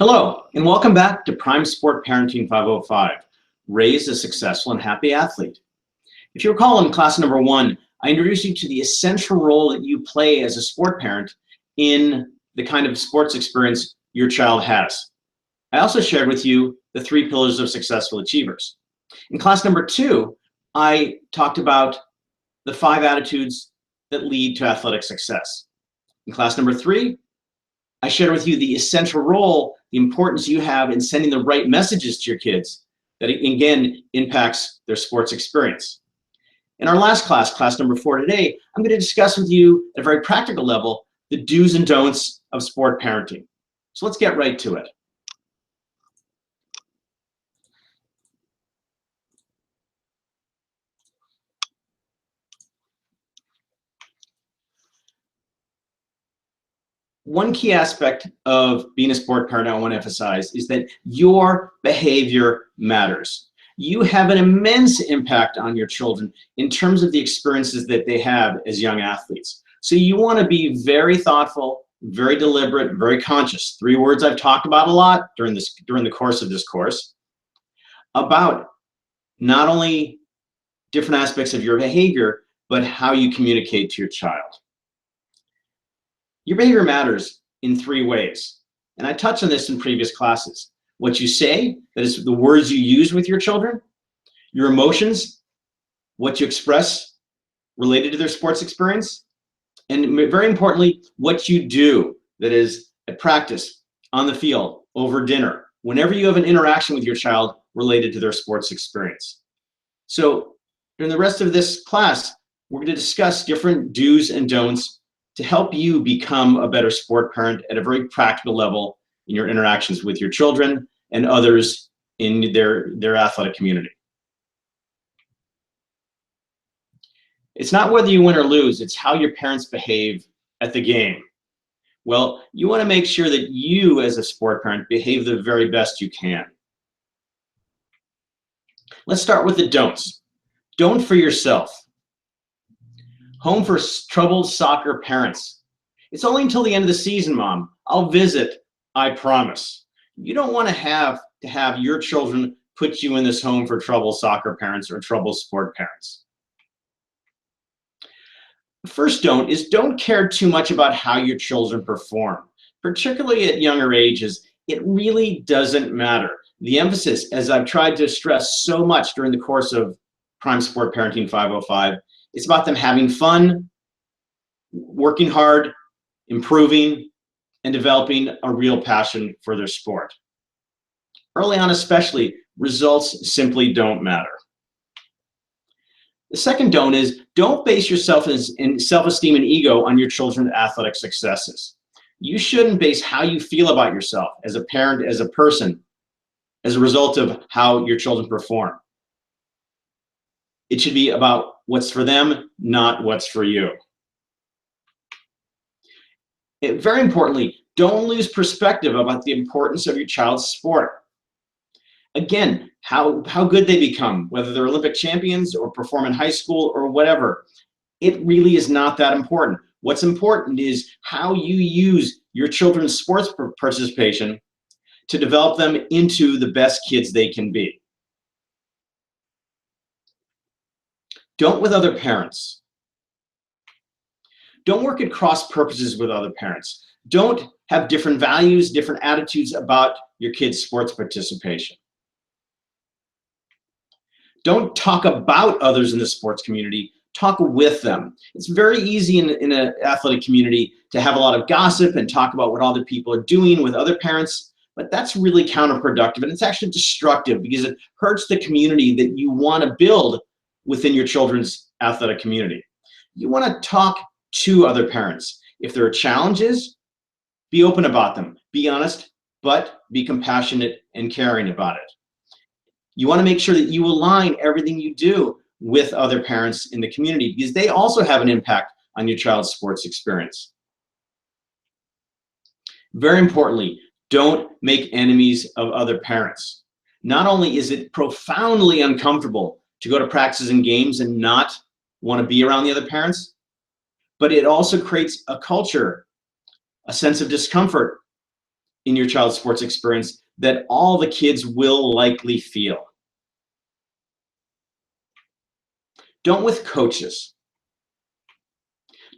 Hello, and welcome back to Prime Sport Parenting 505, Raise a Successful and Happy Athlete. If you recall in class number 1, I introduced you to the essential role that you play as a sport parent in the kind of sports experience your child has. I also shared with you the 3 pillars of successful achievers. In class number 2, I talked about the 5 attitudes that lead to athletic success. In class number 3, I shared with you the essential role, the importance you have in sending the right messages to your kids that, again, impacts their sports experience. In our last class, class number 4 today, I'm going to discuss with you at a very practical level the do's and don'ts of sport parenting. So let's get right to it. One key aspect of being a sport parent I want to emphasize is that your behavior matters. You have an immense impact on your children in terms of the experiences that they have as young athletes. So you want to be very thoughtful, very deliberate, very conscious. 3 words I've talked about a lot during the course of this course about not only different aspects of your behavior, but how you communicate to your child. Your behavior matters in 3 ways, and I touched on this in previous classes. What you say, that is the words you use with your children, your emotions, what you express related to their sports experience, and very importantly, what you do, that is at practice, on the field, over dinner, whenever you have an interaction with your child related to their sports experience. So during the rest of this class, we're going to discuss different do's and don'ts to help you become a better sport parent at a very practical level in your interactions with your children and others in their athletic community. It's not whether you win or lose, it's how your parents behave at the game. Well, you want to make sure that you as a sport parent behave the very best you can. Let's start with the don'ts. Don't for yourself. Home for troubled soccer parents. It's only until the end of the season, Mom. I'll visit, I promise. You don't want to have your children put you in this home for troubled soccer parents or troubled sport parents. The first don't is don't care too much about how your children perform. Particularly at younger ages, it really doesn't matter. The emphasis, as I've tried to stress so much during the course of Prime Sport Parenting 505, it's about them having fun, working hard, improving, and developing a real passion for their sport. Early on especially, results simply don't matter. The second don't is don't base yourself in self-esteem and ego on your children's athletic successes. You shouldn't base how you feel about yourself as a parent, as a person, as a result of how your children perform. It should be about what's for them, not what's for you. Very importantly, don't lose perspective about the importance of your child's sport. Again, how good they become, whether they're Olympic champions or perform in high school or whatever, it really is not that important. What's important is how you use your children's sports participation to develop them into the best kids they can be. Don't with other parents. Don't work at cross purposes with other parents. Don't have different values, different attitudes about your kids' sports participation. Don't talk about others in the sports community, talk with them. It's very easy in an athletic community to have a lot of gossip and talk about what other people are doing with other parents, but that's really counterproductive and it's actually destructive because it hurts the community that you want to build within your children's athletic community. You want to talk to other parents. If there are challenges, be open about them. Be honest, but be compassionate and caring about it. You want to make sure that you align everything you do with other parents in the community because they also have an impact on your child's sports experience. Very importantly, don't make enemies of other parents. Not only is it profoundly uncomfortable to go to practices and games and not want to be around the other parents, but it also creates a culture, a sense of discomfort, in your child's sports experience that all the kids will likely feel. Don't with coaches.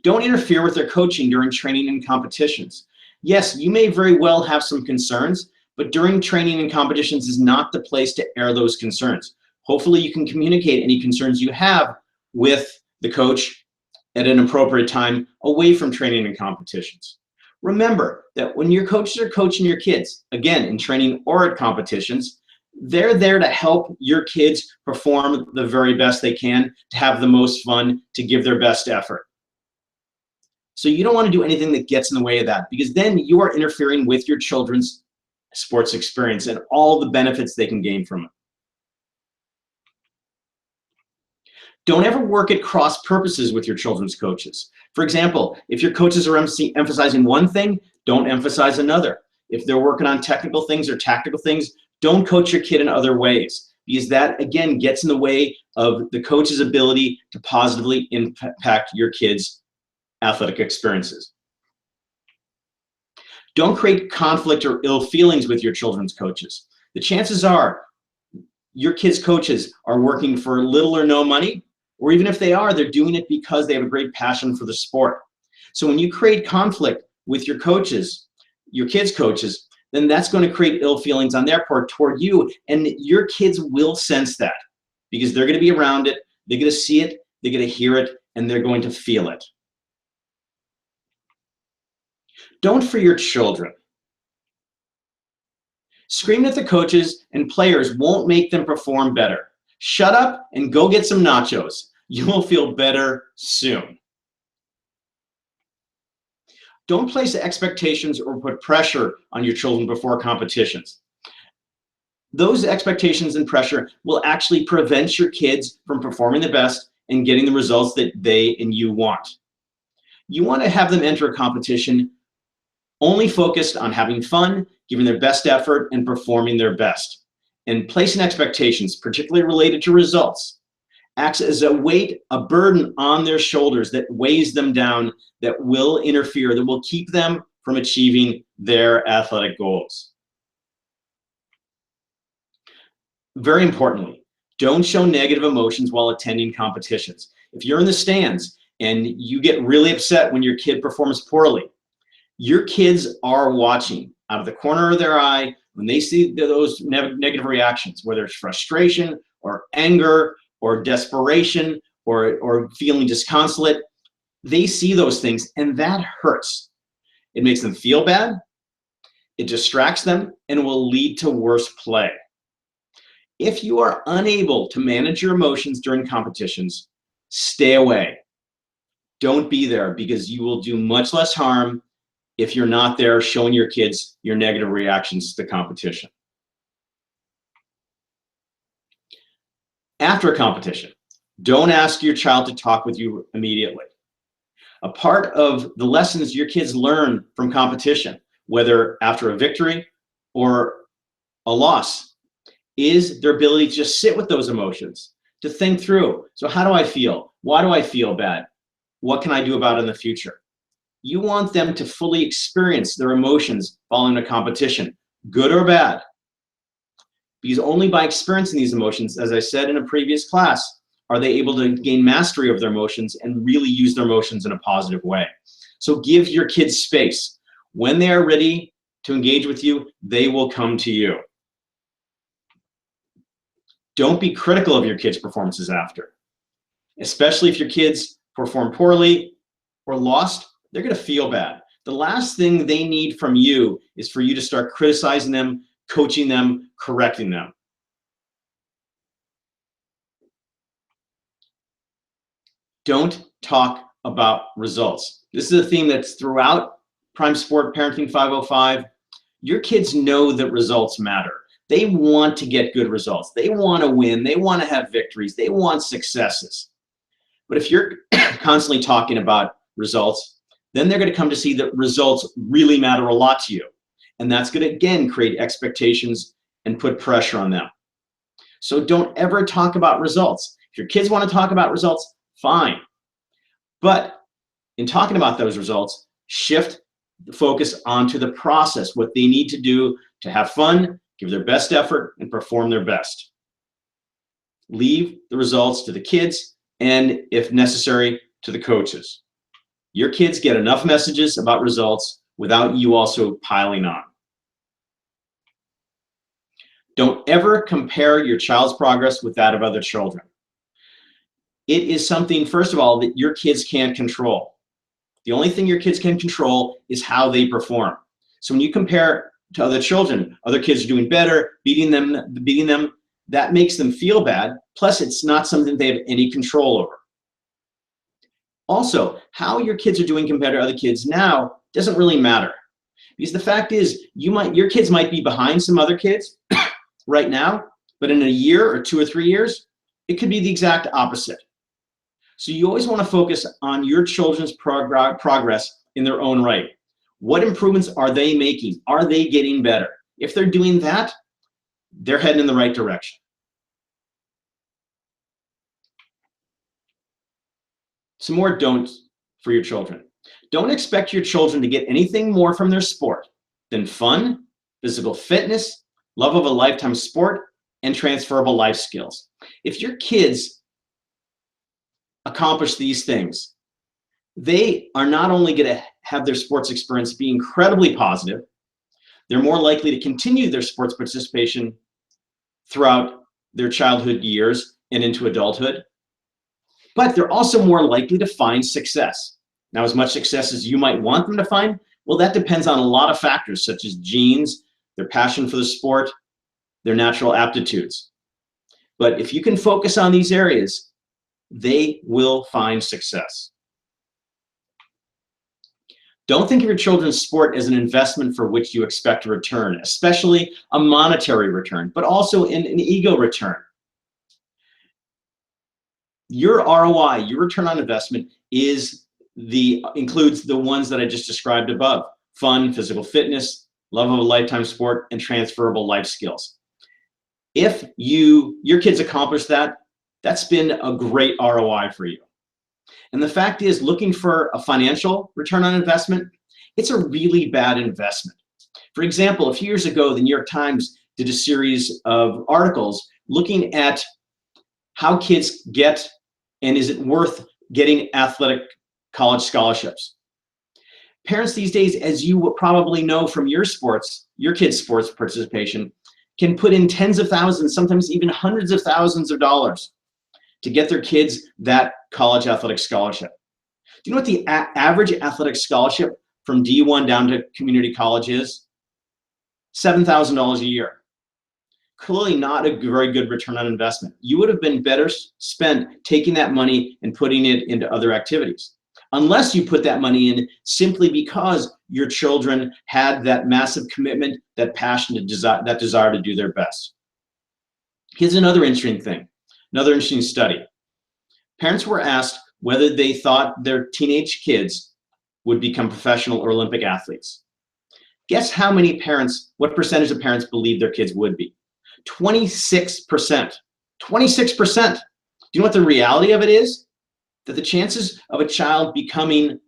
Don't interfere with their coaching during training and competitions. Yes, you may very well have some concerns, but during training and competitions is not the place to air those concerns. Hopefully you can communicate any concerns you have with the coach at an appropriate time away from training and competitions. Remember that when your coaches are coaching your kids, again, in training or at competitions, they're there to help your kids perform the very best they can, to have the most fun, to give their best effort. So you don't want to do anything that gets in the way of that, because then you are interfering with your children's sports experience and all the benefits they can gain from it. Don't ever work at cross purposes with your children's coaches. For example, if your coaches are emphasizing one thing, don't emphasize another. If they're working on technical things or tactical things, don't coach your kid in other ways, because that, again, gets in the way of the coach's ability to positively impact your kids' athletic experiences. Don't create conflict or ill feelings with your children's coaches. The chances are your kids' coaches are working for little or no money, or even if they are, they're doing it because they have a great passion for the sport. So when you create conflict with your coaches, your kids' coaches, then that's going to create ill feelings on their part toward you, and your kids will sense that because they're going to be around it, they're going to see it, they're going to hear it, and they're going to feel it. Don't for your children. Screaming at the coaches and players won't make them perform better. Shut up and go get some nachos. You will feel better soon. Don't place expectations or put pressure on your children before competitions. Those expectations and pressure will actually prevent your kids from performing the best and getting the results that they and you want. You want to have them enter a competition only focused on having fun, giving their best effort, and performing their best. And placing expectations, particularly related to results, acts as a weight, a burden on their shoulders that weighs them down, that will interfere, that will keep them from achieving their athletic goals. Very importantly, don't show negative emotions while attending competitions. If you're in the stands and you get really upset when your kid performs poorly, your kids are watching out of the corner of their eye when they see those negative reactions, whether it's frustration or anger or desperation or feeling disconsolate. They see those things and that hurts. It makes them feel bad, it distracts them, and will lead to worse play. If you are unable to manage your emotions during competitions, stay away. Don't be there, because you will do much less harm if you're not there showing your kids your negative reactions to the competition. After a competition, don't ask your child to talk with you immediately. A part of the lessons your kids learn from competition, whether after a victory or a loss, is their ability to just sit with those emotions, to think through. So how do I feel? Why do I feel bad? What can I do about it in the future? You want them to fully experience their emotions following a competition, good or bad. Because only by experiencing these emotions, as I said in a previous class, are they able to gain mastery of their emotions and really use their emotions in a positive way. So give your kids space. When they are ready to engage with you, they will come to you. Don't be critical of your kids' performances after, especially if your kids perform poorly or lost. They're going to feel bad. The last thing they need from you is for you to start criticizing them, coaching them, correcting them. Don't talk about results. This is a theme that's throughout Prime Sport Parenting 505. Your kids know that results matter. They want to get good results. They want to win. They want to have victories. They want successes. But if you're constantly talking about results, then they're going to come to see that results really matter a lot to you. And that's going to, again, create expectations and put pressure on them. So don't ever talk about results. If your kids want to talk about results, fine. But in talking about those results, shift focus onto the process, what they need to do to have fun, give their best effort, and perform their best. Leave the results to the kids and, if necessary, to the coaches. Your kids get enough messages about results without you also piling on. Don't ever compare your child's progress with that of other children. It is something, first of all, that your kids can't control. The only thing your kids can control is how they perform. So when you compare to other children, other kids are doing better, beating them, that makes them feel bad. Plus, it's not something they have any control over. Also, how your kids are doing compared to other kids now doesn't really matter. Because the fact is, your kids might be behind some other kids right now, but in a year or 2 or 3 years, it could be the exact opposite. So you always want to focus on your children's progress in their own right. What improvements are they making? Are they getting better? If they're doing that, they're heading in the right direction. Some more don'ts for your children. Don't expect your children to get anything more from their sport than fun, physical fitness, love of a lifetime sport, and transferable life skills. If your kids accomplish these things, they are not only going to have their sports experience be incredibly positive, they're more likely to continue their sports participation throughout their childhood years and into adulthood, but they're also more likely to find success. Now, as much success as you might want them to find, well, that depends on a lot of factors, such as genes, their passion for the sport, their natural aptitudes. But if you can focus on these areas, they will find success. Don't think of your children's sport as an investment for which you expect a return, especially a monetary return, but also an ego return. Your ROI, your return on investment, includes the ones that I just described above: fun, physical fitness, love of a lifetime sport, and transferable life skills. If your kids accomplish that, that's been a great ROI for you. And the fact is, looking for a financial return on investment, it's a really bad investment. For example, a few years ago, the New York Times did a series of articles looking at how kids get, and is it worth getting, athletic college scholarships. Parents these days, as you will probably know from your kids' sports participation, can put in tens of thousands, sometimes even hundreds of thousands of dollars to get their kids that college athletic scholarship. Do you know what the average athletic scholarship from D1 down to community college is? $7,000 a year. Clearly not a very good return on investment. You would have been better spent taking that money and putting it into other activities. Unless you put that money in simply because your children had that massive commitment, that passion, that desire to do their best. Here's another interesting thing, another interesting study. Parents were asked whether they thought their teenage kids would become professional or Olympic athletes. Guess how many parents, what percentage of parents believe their kids would be? 26%. 26%. Do you know what the reality of it is? That the chances of a child becoming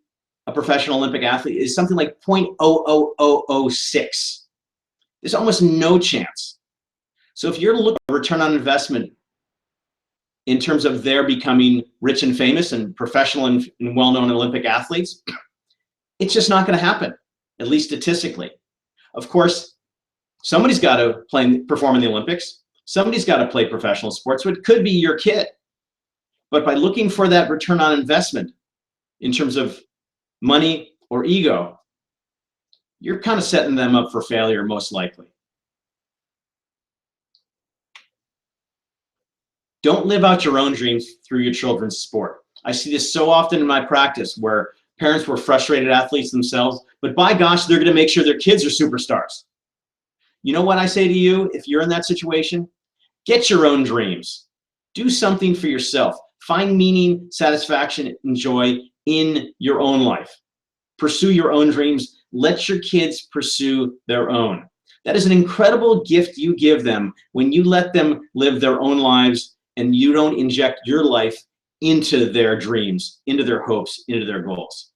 a professional Olympic athlete is something like 0.00006. There's almost no chance. So if you're looking at return on investment in terms of their becoming rich and famous and professional and well-known Olympic athletes, it's just not going to happen, at least statistically. Of course, somebody's got to perform in the Olympics. Somebody's got to play professional sports, so it could be your kid. But by looking for that return on investment in terms of money or ego, you're kind of setting them up for failure, most likely. Don't live out your own dreams through your children's sport. I see this so often in my practice where parents were frustrated athletes themselves, but by gosh, they're going to make sure their kids are superstars. You know what I say to you if you're in that situation? Get your own dreams. Do something for yourself. Find meaning, satisfaction, and joy in your own life. Pursue your own dreams. Let your kids pursue their own. That is an incredible gift you give them when you let them live their own lives and you don't inject your life into their dreams, into their hopes, into their goals.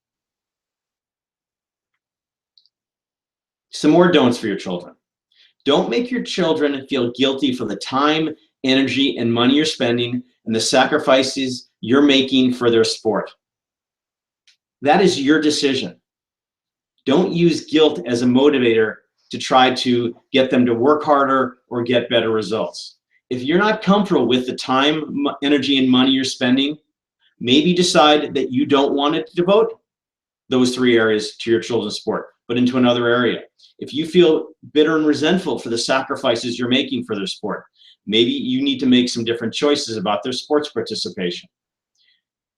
Some more don'ts for your children. Don't make your children feel guilty for the time, energy, and money you're spending and the sacrifices you're making for their sport. That is your decision. Don't use guilt as a motivator to try to get them to work harder or get better results. If you're not comfortable with the time, energy, and money you're spending, maybe decide that you don't want to devote those 3 areas to your children's sport, but into another area. If you feel bitter and resentful for the sacrifices you're making for their sport, maybe you need to make some different choices about their sports participation.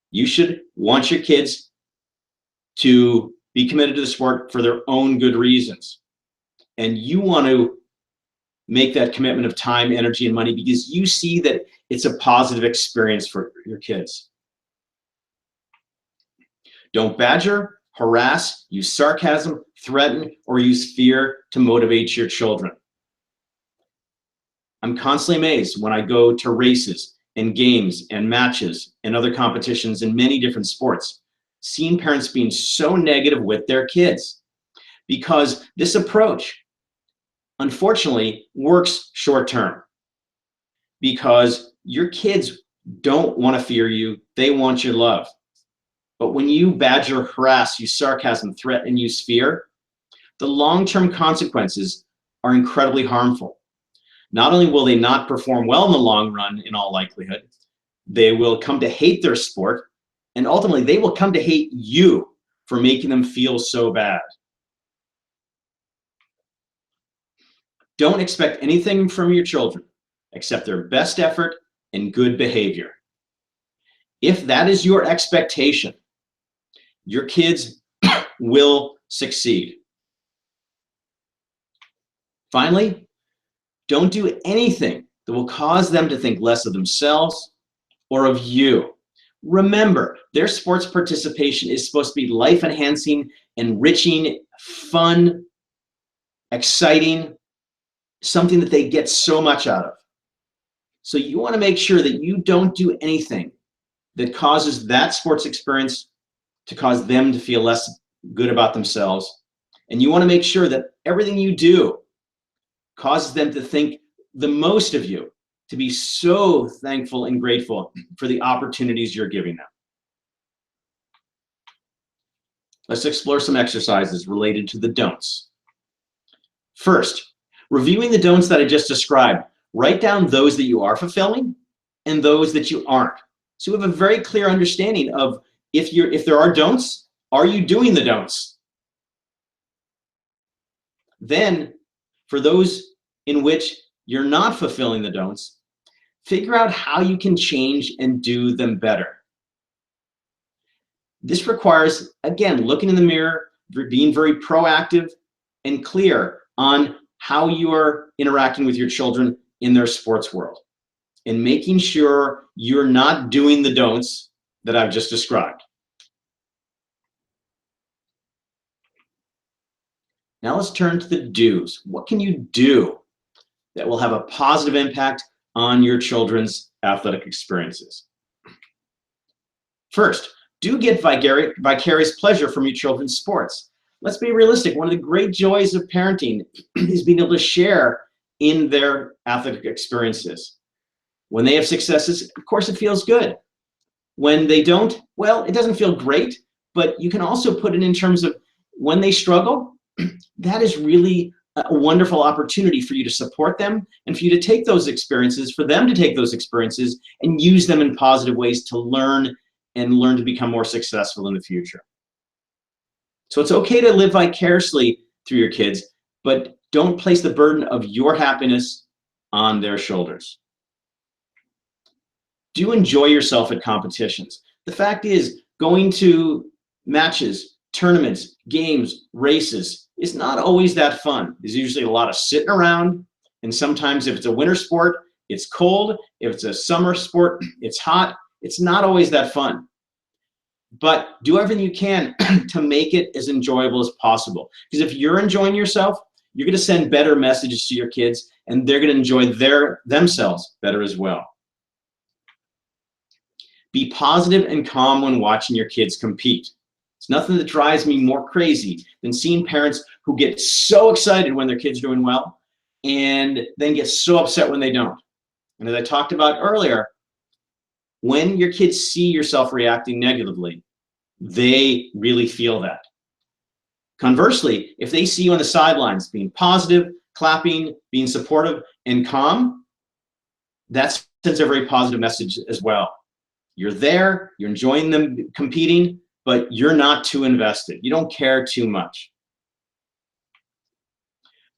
You should want your kids to be committed to the sport for their own good reasons. And you want to make that commitment of time, energy, and money because you see that it's a positive experience for your kids. Don't badger, harass, use sarcasm, threaten, or use fear to motivate your children. I'm constantly amazed when I go to races and games and matches and other competitions in many different sports, seeing parents being so negative with their kids because this approach, unfortunately, works short term because your kids don't want to fear you, they want your love. But when you badger, harass, use sarcasm, threat, and use fear, the long-term consequences are incredibly harmful. Not only will they not perform well in the long run, in all likelihood, they will come to hate their sport, and ultimately they will come to hate you for making them feel so bad. Don't expect anything from your children except their best effort and good behavior. If that is your expectation, your kids will succeed. Finally, don't do anything that will cause them to think less of themselves or of you. Remember, their sports participation is supposed to be life-enhancing, enriching, fun, exciting, something that they get so much out of. So you want to make sure that you don't do anything that causes that sports experience to cause them to feel less good about themselves. And you want to make sure that everything you do causes them to think the most of you, to be so thankful and grateful for the opportunities you're giving them. Let's explore some exercises related to the don'ts. First, reviewing the don'ts that I just described, write down those that you are fulfilling and those that you aren't. So we have a very clear understanding of if there are don'ts, are you doing the don'ts? Then, for those in which you're not fulfilling the don'ts, figure out how you can change and do them better. This requires, again, looking in the mirror, being very proactive and clear on how you are interacting with your children in their sports world and making sure you're not doing the don'ts that I've just described. Now let's turn to the do's. What can you do that will have a positive impact on your children's athletic experiences? First, do get vicarious pleasure from your children's sports. Let's be realistic. One of the great joys of parenting is being able to share in their athletic experiences. When they have successes, of course, it feels good. When they don't, well, it doesn't feel great, but you can also put it in terms of when they struggle, that is really a wonderful opportunity for you to support them and for you to take those experiences, for them to take those experiences and use them in positive ways to learn and learn to become more successful in the future. So it's okay to live vicariously through your kids, but don't place the burden of your happiness on their shoulders. Do enjoy yourself at competitions. The fact is, going to matches, tournaments, games, races is not always that fun. There's usually a lot of sitting around, and sometimes if it's a winter sport, it's cold. If it's a summer sport, it's hot. It's not always that fun. But do everything you can to make it as enjoyable as possible. Because if you're enjoying yourself, you're going to send better messages to your kids, and they're going to enjoy themselves better as well. Be positive and calm when watching your kids compete. It's nothing that drives me more crazy than seeing parents who get so excited when their kid's doing well and then get so upset when they don't. And as I talked about earlier, when your kids see yourself reacting negatively, they really feel that. Conversely, if they see you on the sidelines being positive, clapping, being supportive, and calm, that sends a very positive message as well. You're there, you're enjoying them competing, but you're not too invested. You don't care too much.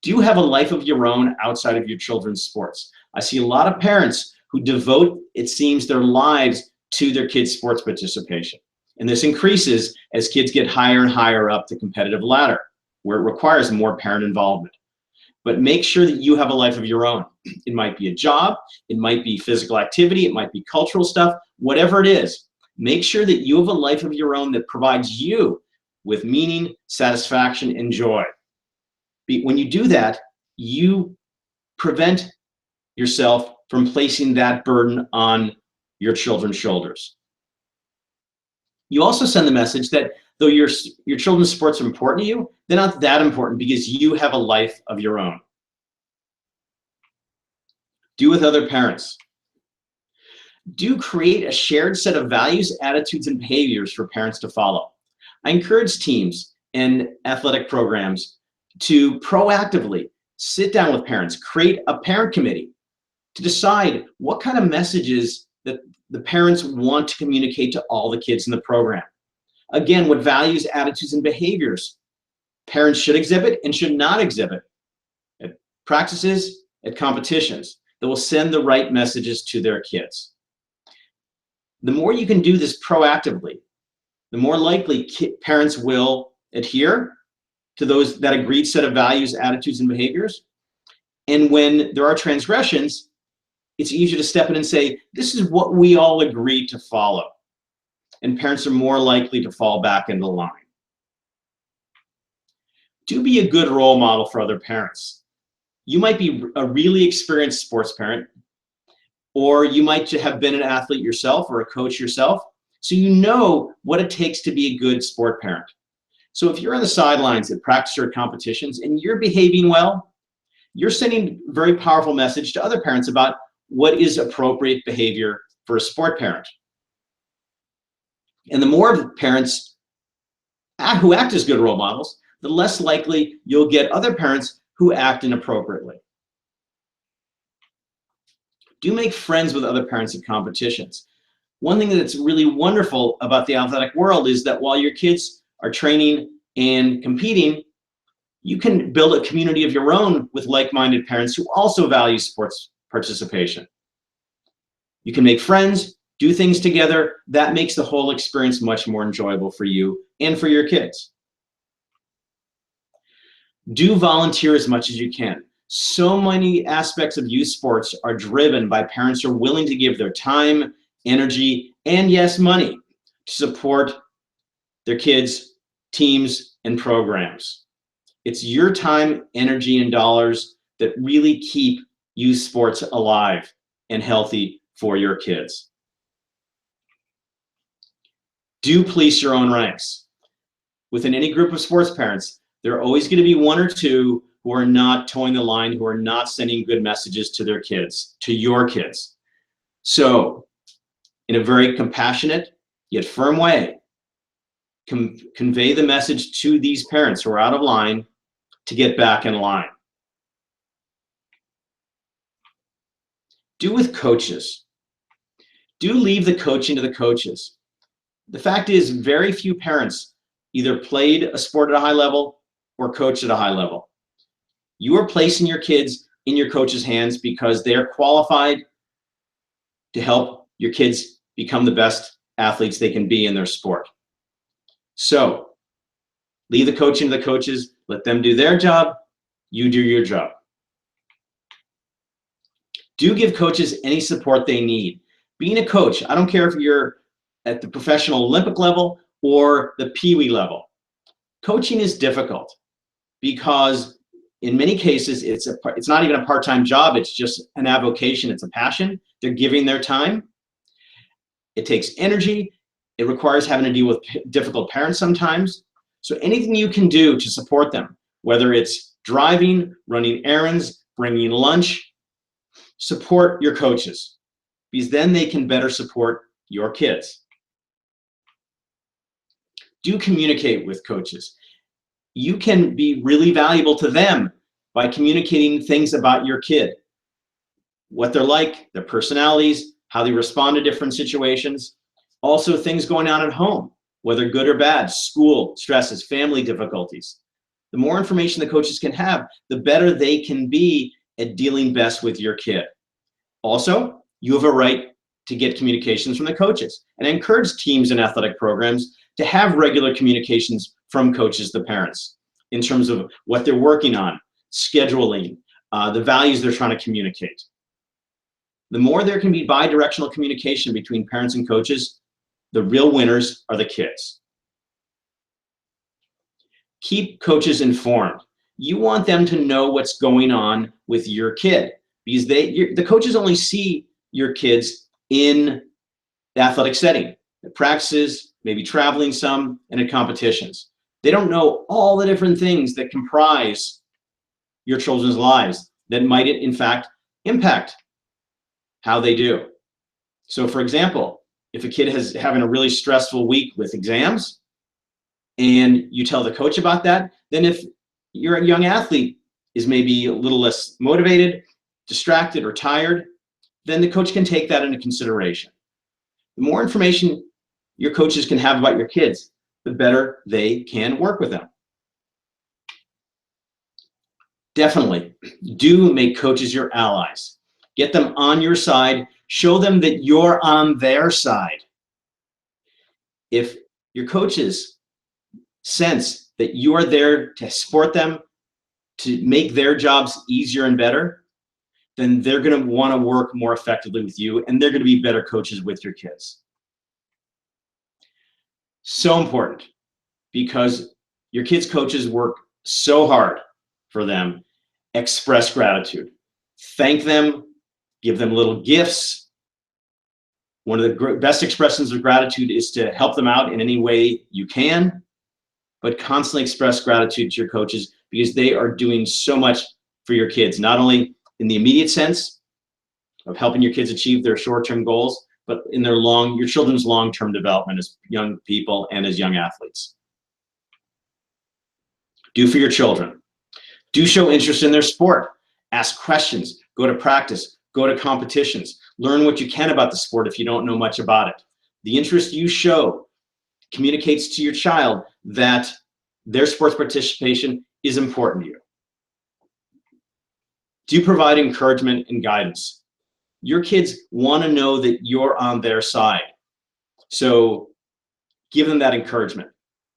Do you have a life of your own outside of your children's sports? I see a lot of parents who devote, it seems, their lives to their kids' sports participation. And this increases as kids get higher and higher up the competitive ladder, where it requires more parent involvement. But make sure that you have a life of your own. It might be a job, it might be physical activity, it might be cultural stuff, whatever it is. Make sure that you have a life of your own that provides you with meaning, satisfaction, and joy. When you do that, you prevent yourself from placing that burden on your children's shoulders. You also send the message that though your children's sports are important to you, they're not that important because you have a life of your own. Do with other parents. Do create a shared set of values, attitudes, and behaviors for parents to follow. I encourage teams and athletic programs to proactively sit down with parents, create a parent committee to decide what kind of messages that the parents want to communicate to all the kids in the program. Again, what values, attitudes, and behaviors parents should exhibit and should not exhibit at practices, at competitions that will send the right messages to their kids. The more you can do this proactively, the more likely parents will adhere to that agreed set of values, attitudes, and behaviors. And when there are transgressions, it's easier to step in and say, this is what we all agreed to follow. And parents are more likely to fall back into line. Do be a good role model for other parents. You might be a really experienced sports parent, or you might have been an athlete yourself or a coach yourself, so you know what it takes to be a good sport parent. So if you're on the sidelines at practice or at competitions and you're behaving well, you're sending a very powerful message to other parents about what is appropriate behavior for a sport parent. And the more parents who act as good role models, the less likely you'll get other parents who act inappropriately. Do make friends with other parents at competitions. One thing that's really wonderful about the athletic world is that while your kids are training and competing, you can build a community of your own with like-minded parents who also value sports participation. You can make friends, do things together. That makes the whole experience much more enjoyable for you and for your kids. Do volunteer as much as you can. So many aspects of youth sports are driven by parents who are willing to give their time, energy, and yes, money to support their kids, teams, and programs. It's your time, energy, and dollars that really keep youth sports alive and healthy for your kids. Do police your own ranks. Within any group of sports parents, there are always going to be one or two who are not towing the line, who are not sending good messages to their kids, to your kids. So, in a very compassionate yet firm way, convey the message to these parents who are out of line to get back in line. Do with coaches. Do leave the coaching to the coaches. The fact is, very few parents either played a sport at a high level or coached at a high level. You are placing your kids in your coach's hands because they are qualified to help your kids become the best athletes they can be in their sport. So, leave the coaching to the coaches, let them do their job, you do your job. Do give coaches any support they need. Being a coach, I don't care if you're at the professional Olympic level or the Pee-wee level. Coaching is difficult because in many cases, it's not even a part-time job, it's just an avocation, it's a passion. They're giving their time. It takes energy, It requires having to deal with difficult parents sometimes. So anything you can do to support them, whether it's driving, running errands, bringing lunch, support your coaches, because then they can better support your kids. Do communicate with coaches. You can be really valuable to them by communicating things about your kid, what they're like, their personalities, how they respond to different situations. Also things going on at home, whether good or bad, school stresses, family difficulties. The more information the coaches can have, the better they can be at dealing best with your kid. Also, you have a right to get communications from the coaches, and I encourage teams and athletic programs to have regular communications from coaches to parents in terms of what they're working on, scheduling, the values they're trying to communicate. The more there can be bi-directional communication between parents and coaches, the real winners are the kids. Keep coaches informed. You want them to know what's going on with your kid, because the coaches only see your kids in the athletic setting, at practices, maybe traveling some, and at competitions. They don't know all the different things that comprise your children's lives that might, in fact, impact how they do. So for example, if a kid is having a really stressful week with exams and you tell the coach about that, then if you're a young athlete is maybe a little less motivated, distracted, or tired, then the coach can take that into consideration. The more information your coaches can have about your kids, the better they can work with them. Definitely do make coaches your allies. Get them on your side. Show them that you're on their side. If your coaches sense that you are there to support them, to make their jobs easier and better, then they're going to want to work more effectively with you, and they're going to be better coaches with your kids. So important, because your kids' coaches work so hard for them. Express gratitude. Thank them. Give them little gifts. One of the best expressions of gratitude is to help them out in any way you can, but constantly express gratitude to your coaches, because they are doing so much for your kids, not only in the immediate sense of helping your kids achieve their short-term goals, but in their your children's long-term development as young people and as young athletes. Do for your children. Do show interest in their sport. Ask questions. Go to practice. Go to competitions. Learn what you can about the sport if you don't know much about it. The interest you show communicates to your child that their sports participation is important to you. Do provide encouragement and guidance. Your kids want to know that you're on their side. So give them that encouragement.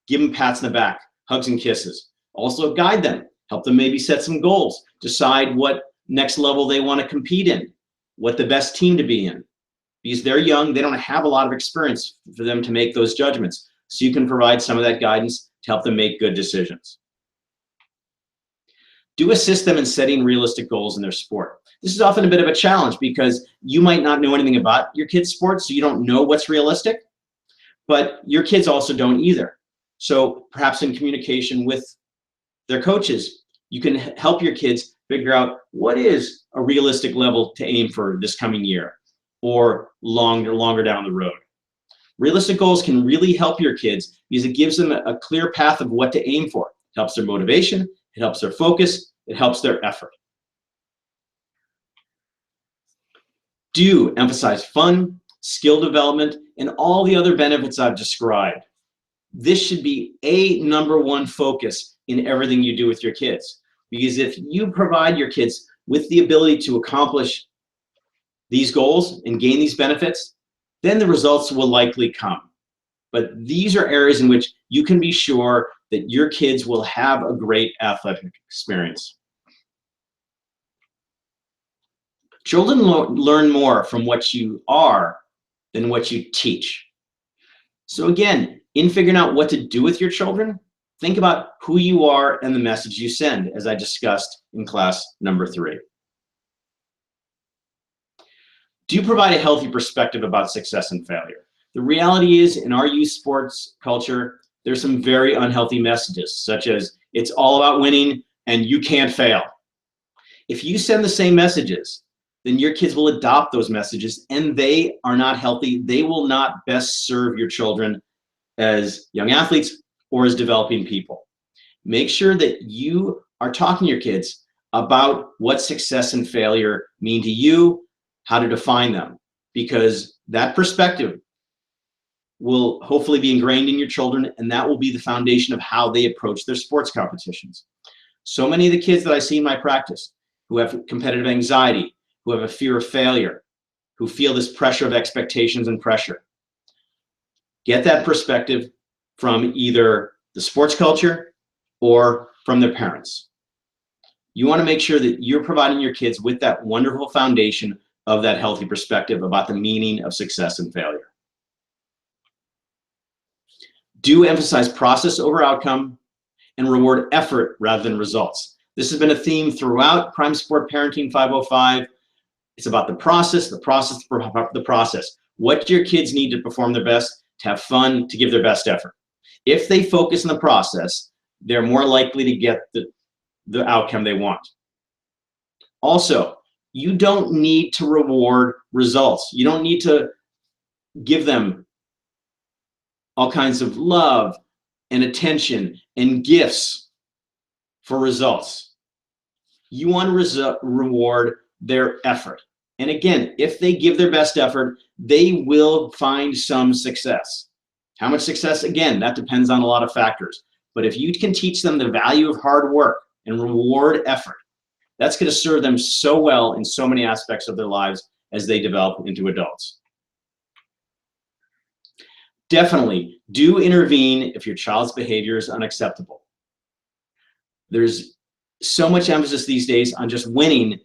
Give them pats on the back, hugs and kisses. Also guide them. Help them maybe set some goals. Decide what next level they want to compete in, what the best team to be in. Because they're young, they don't have a lot of experience for them to make those judgments. So you can provide some of that guidance to help them make good decisions. Do assist them in setting realistic goals in their sport. This is often a bit of a challenge because you might not know anything about your kids' sport, so you don't know what's realistic, but your kids also don't either. So perhaps in communication with their coaches, you can help your kids figure out what is a realistic level to aim for this coming year or longer down the road. Realistic goals can really help your kids because it gives them a clear path of what to aim for. It helps their motivation, it helps their focus, it helps their effort. Do emphasize fun, skill development, and all the other benefits I've described. This should be a #1 focus in everything you do with your kids. Because if you provide your kids with the ability to accomplish these goals and gain these benefits, then the results will likely come. But these are areas in which you can be sure that your kids will have a great athletic experience. Children learn more from what you are than what you teach. So again, in figuring out what to do with your children, think about who you are and the message you send, as I discussed in class #3. Do you provide a healthy perspective about success and failure? The reality is, in our youth sports culture, there's some very unhealthy messages, such as it's all about winning and you can't fail. If you send the same messages, then your kids will adopt those messages, and they are not healthy. They will not best serve your children as young athletes or as developing people. Make sure that you are talking to your kids about what success and failure mean to you, how to define them, because that perspective will hopefully be ingrained in your children, and that will be the foundation of how they approach their sports competitions. So many of the kids that I see in my practice who have competitive anxiety, who have a fear of failure, who feel this pressure of expectations and pressure, get that perspective from either the sports culture or from their parents. You want to make sure that you're providing your kids with that wonderful foundation of that healthy perspective about the meaning of success and failure. Do emphasize process over outcome and reward effort rather than results. This has been a theme throughout Prime Sport Parenting 505. It's about the process, the process, the process. What do your kids need to perform their best, to have fun, to give their best effort? If they focus on the process, they're more likely to get the outcome they want. Also, you don't need to reward results. You don't need to give them all kinds of love and attention and gifts for results. You want to reward their effort. And again, if they give their best effort, they will find some success. How much success? Again, that depends on a lot of factors. But if you can teach them the value of hard work and reward effort, that's going to serve them so well in so many aspects of their lives as they develop into adults. Definitely do intervene if your child's behavior is unacceptable. There's so much emphasis these days on just winning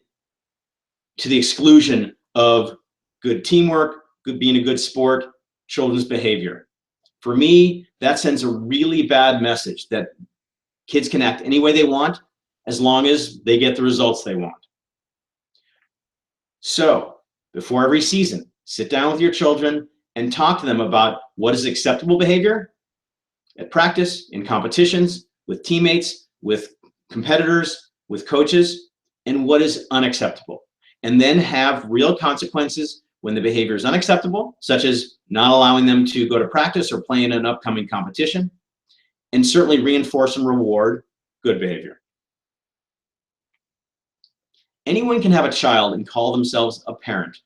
to the exclusion of good teamwork, being a good sport, children's behavior. For me, that sends a really bad message that kids can act any way they want as long as they get the results they want. So, before every season, sit down with your children and talk to them about what is acceptable behavior at practice, in competitions, with teammates, with competitors, with coaches, and what is unacceptable. And then have real consequences when the behavior is unacceptable, such as not allowing them to go to practice or play in an upcoming competition, and certainly reinforce and reward good behavior. Anyone can have a child and call themselves a parent.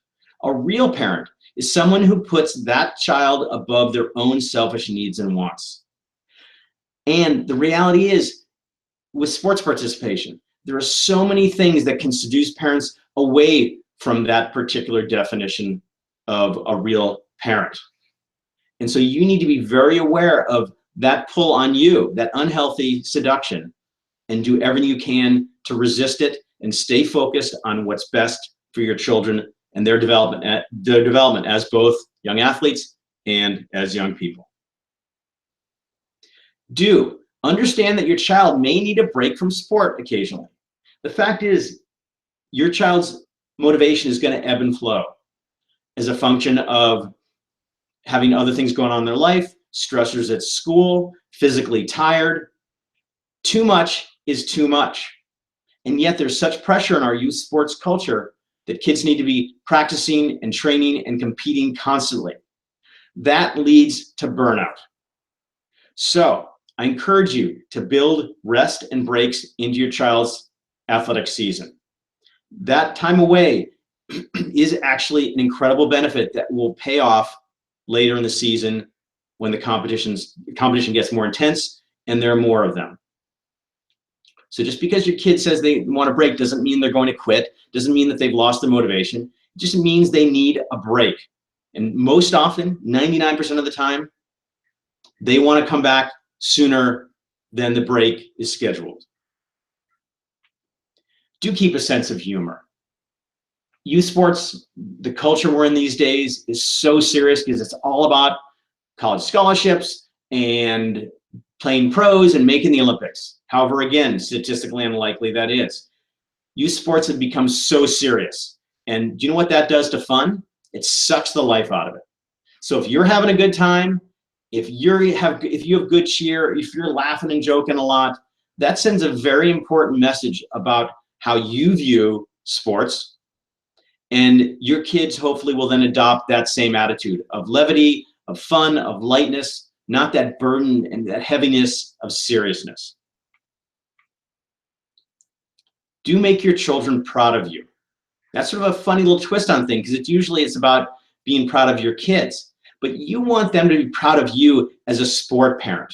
A real parent is someone who puts that child above their own selfish needs and wants. And the reality is, with sports participation, there are so many things that can seduce parents away from that particular definition of a real parent. And so you need to be very aware of that pull on you, that unhealthy seduction, and do everything you can to resist it and stay focused on what's best for your children and their development as both young athletes and as young people. Do understand that your child may need a break from sport occasionally. The fact is, your child's motivation is going to ebb and flow as a function of having other things going on in their life, stressors at school, physically tired. Too much is too much. And yet there's such pressure in our youth sports culture that kids need to be practicing and training and competing constantly. That leads to burnout. So I encourage you to build rest and breaks into your child's athletic season. That time away is actually an incredible benefit that will pay off later in the season when the competition gets more intense and there are more of them. So just because your kid says they want a break doesn't mean they're going to quit, doesn't mean that they've lost their motivation. It just means they need a break. And most often, 99% of the time, they want to come back sooner than the break is scheduled. Do keep a sense of humor. Youth sports, the culture we're in these days is so serious because it's all about college scholarships and playing pros and making the Olympics. However, again, statistically unlikely that is. Youth sports have become so serious. And do you know what that does to fun? It sucks the life out of it. So if you're having a good time, if you have good cheer, if you're laughing and joking a lot, that sends a very important message about how you view sports, and your kids hopefully will then adopt that same attitude of levity, of fun, of lightness, not that burden and that heaviness of seriousness. Do make your children proud of you. That's sort of a funny little twist on things, because it's about being proud of your kids, but you want them to be proud of you as a sport parent.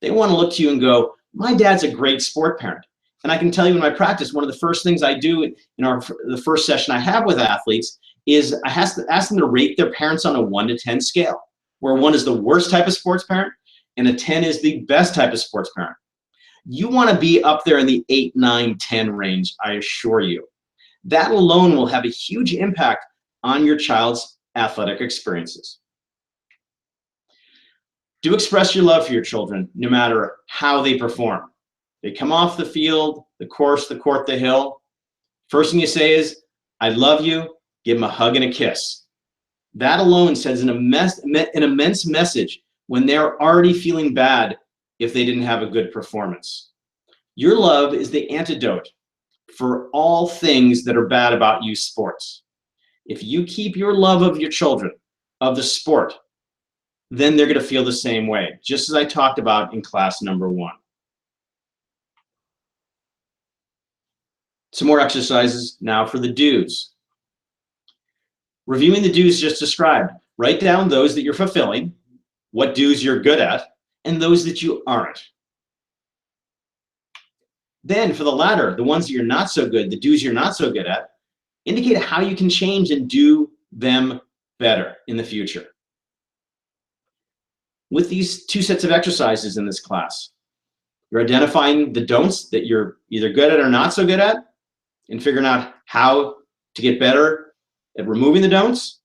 They want to look to you and go, my dad's a great sport parent. And I can tell you in my practice, one of the first things I do in the first session I have with athletes is I ask them to rate their parents on a 1 to 10 scale, where 1 is the worst type of sports parent and a 10 is the best type of sports parent. You want to be up there in the 8, 9, 10 range, I assure you. That alone will have a huge impact on your child's athletic experiences. Do express your love for your children, no matter how they perform. They come off the field, the course, the court, the hill. First thing you say is, I love you, give them a hug and a kiss. That alone sends an immense message when they're already feeling bad if they didn't have a good performance. Your love is the antidote for all things that are bad about youth sports. If you keep your love of your children, of the sport, then they're going to feel the same way, just as I talked about in class number 1. Some more exercises now for the do's. Reviewing the do's just described. Write down those that you're fulfilling, what do's you're good at, and those that you aren't. Then for the latter, the ones that you're not so good, the do's you're not so good at, indicate how you can change and do them better in the future. With these 2 sets of exercises in this class, you're identifying the don'ts that you're either good at or not so good at, and figuring out how to get better at removing the don'ts,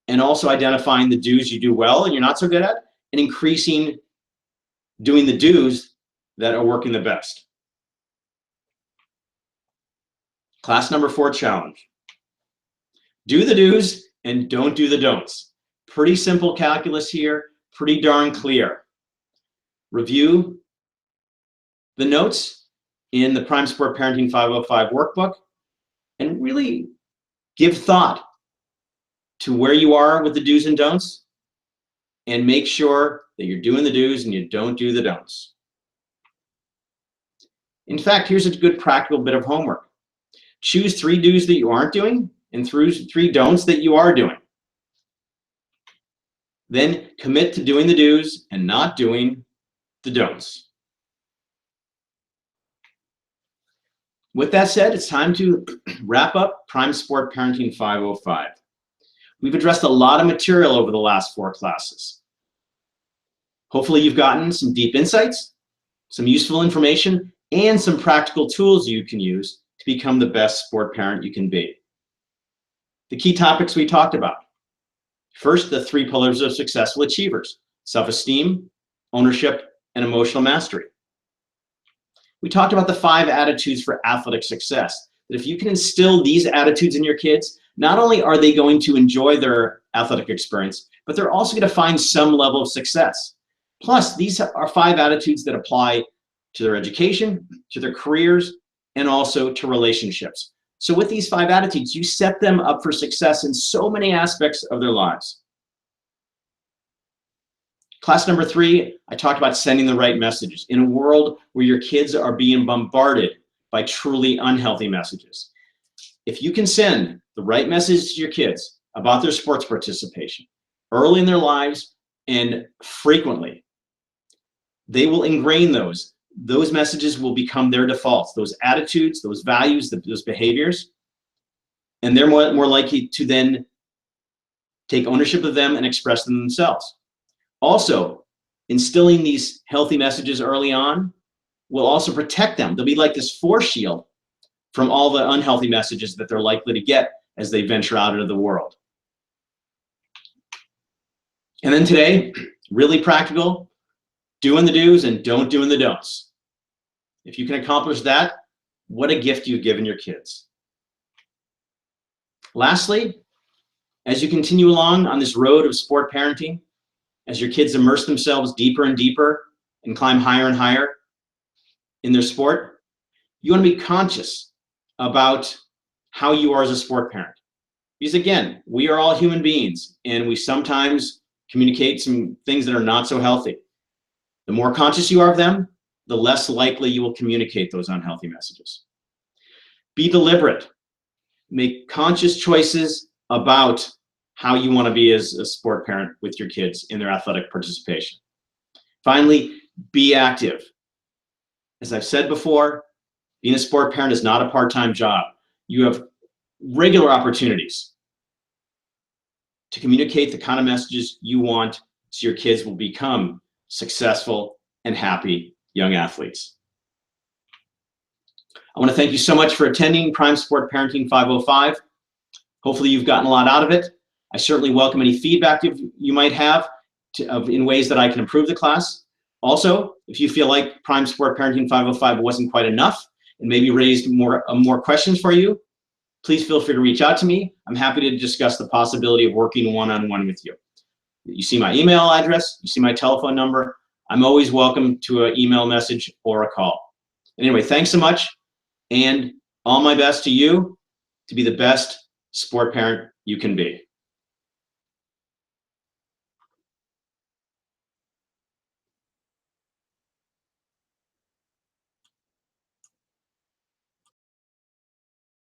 and also identifying the do's you do well and you're not so good at, and increasing doing the do's that are working the best. Class number 4 challenge. Do the do's and don't do the don'ts. Pretty simple calculus here, pretty darn clear. Review the notes in the Prime Sport Parenting 505 workbook and really give thought to where you are with the do's and don'ts, and make sure that you're doing the do's and you don't do the don'ts. In fact, here's a good practical bit of homework. Choose 3 do's that you aren't doing and 3 don'ts that you are doing. Then commit to doing the do's and not doing the don'ts. With that said, it's time to wrap up Prime Sport Parenting 505. We've addressed a lot of material over the last 4 classes. Hopefully you've gotten some deep insights, some useful information, and some practical tools you can use to become the best sport parent you can be. The key topics we talked about. First, the 3 pillars of successful achievers: self-esteem, ownership, and emotional mastery. We talked about the 5 attitudes for athletic success, that if you can instill these attitudes in your kids, not only are they going to enjoy their athletic experience, but they're also going to find some level of success. Plus, these are 5 attitudes that apply to their education, to their careers, and also to relationships. So with these 5 attitudes, you set them up for success in so many aspects of their lives. Class number 3, I talked about sending the right messages in a world where your kids are being bombarded by truly unhealthy messages. If you can send the right message to your kids about their sports participation early in their lives and frequently, they will ingrain those. Those messages will become their defaults, those attitudes, those values, those behaviors, and they're more likely to then take ownership of them and express them themselves. Also, instilling these healthy messages early on will also protect them. They'll be like this force shield from all the unhealthy messages that they're likely to get as they venture out into the world. And then today, really practical, doing the do's and don't doing the don'ts. If you can accomplish that, what a gift you've given your kids. Lastly, As you continue along on this road of sport parenting, as your kids immerse themselves deeper and deeper and climb higher and higher in their sport, you want to be conscious about how you are as a sport parent. Because again, we are all human beings and we sometimes communicate some things that are not so healthy. The more conscious you are of them, the less likely you will communicate those unhealthy messages. Be deliberate. Make conscious choices about how you want to be as a sport parent with your kids in their athletic participation. Finally, be active. As I've said before, being a sport parent is not a part-time job. You have regular opportunities to communicate the kind of messages you want so your kids will become successful and happy young athletes. I want to thank you so much for attending Prime Sport Parenting 505. Hopefully you've gotten a lot out of it. I certainly welcome any feedback you might have in ways that I can improve the class. Also, if you feel like Prime Sport Parenting 505 wasn't quite enough and maybe raised more questions for you, please feel free to reach out to me. I'm happy to discuss the possibility of working one-on-one with you. You see my email address, you see my telephone number. I'm always welcome to an email message or a call. Anyway, thanks so much, and all my best to you to be the best sport parent you can be.